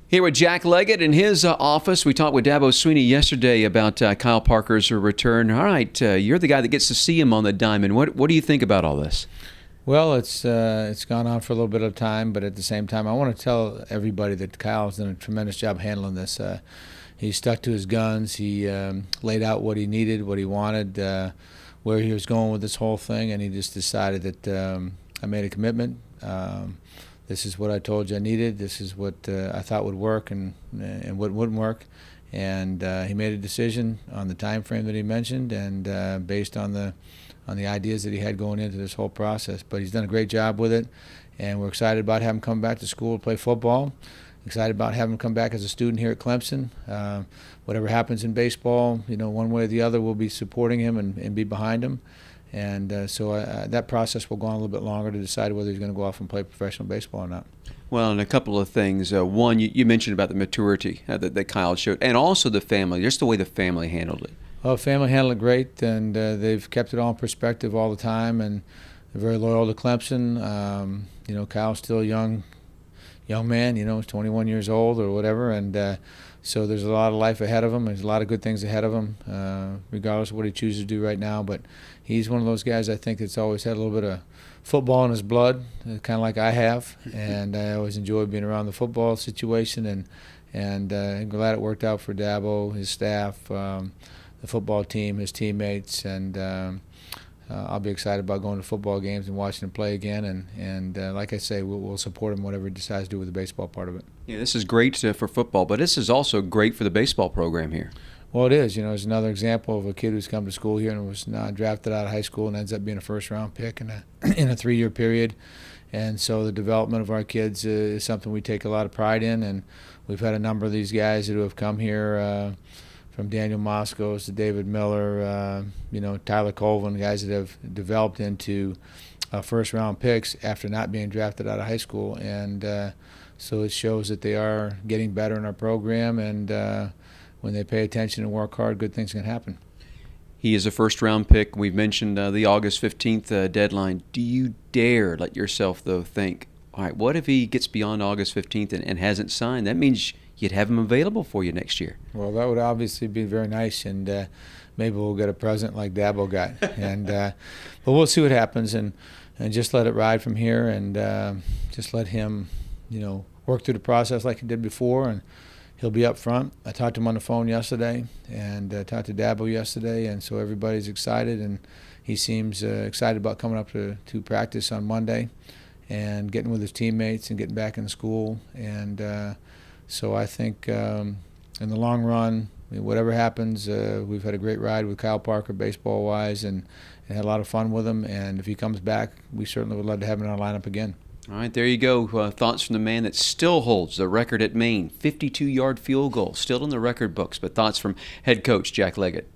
Here with Jack Leggett in his office. We talked with Dabo Sweeney yesterday about Kyle Parker's return. All right, you're the guy that gets to see him on the diamond. What do you think about all this? Well, it's gone on for a little bit of time, but at the same time, I want to tell everybody that Kyle's done a tremendous job handling this. He stuck to his guns. He laid out what he needed, what he wanted, where he was going with this whole thing, and he just decided that I made a commitment. This is what I told you I needed. This is what I thought would work and what wouldn't work. And he made a decision on the time frame that he mentioned, and based on the ideas that he had going into this whole process. But he's done a great job with it, and we're excited about having him come back to school to play football. Excited about having him come back as a student here at Clemson. Whatever happens in baseball, one way or the other, we'll be supporting him and be behind him. And so that process will go on a little bit longer to decide whether he's going to go off and play professional baseball or not. Well, and a couple of things. One, you mentioned about the maturity that Kyle showed, and also the family, just the way the family handled it. Well, family handled it great, and they've kept it all in perspective all the time, and they're very loyal to Clemson. Kyle's still a young man, he's 21 years old or whatever, and so there's a lot of life ahead of him. There's a lot of good things ahead of him, regardless of what he chooses to do right now. But he's one of those guys, I think, that's always had a little bit of football in his blood, kind of like I have, and I always enjoy being around the football situation, and I'm glad it worked out for Dabo, his staff, the football team, his teammates, and I'll be excited about going to football games and watching him play again. And like I say, we'll support him whatever he decides to do with the baseball part of it. Yeah, this is great for football, but this is also great for the baseball program here. Well, it is. It's another example of a kid who's come to school here and was not drafted out of high school and ends up being a first-round pick in a 3-year period. And so the development of our kids is something we take a lot of pride in. And we've had a number of these guys who have come here, from Daniel Moscos to David Miller, Tyler Colvin, guys that have developed into first-round picks after not being drafted out of high school. And so it shows that they are getting better in our program, and when they pay attention and work hard, good things can happen. He is a first-round pick. We've mentioned the August 15th deadline. Do you dare let yourself, though, think, all right, what if he gets beyond August 15th and hasn't signed? That means you'd have him available for you next year. Well, that would obviously be very nice, and maybe we'll get a present like Dabo got. But we'll see what happens, and just let it ride from here, and just let him, work through the process like he did before, and he'll be up front. I talked to him on the phone yesterday, and talked to Dabo yesterday, and so everybody's excited, and he seems excited about coming up to practice on Monday and getting with his teammates and getting back in school. And so I think in the long run, whatever happens, we've had a great ride with Kyle Parker baseball-wise, and had a lot of fun with him. And if he comes back, we certainly would love to have him in our lineup again. All right, there you go. Thoughts from the man that still holds the record at Maine. 52-yard field goal, still in the record books. But thoughts from head coach Jack Leggett.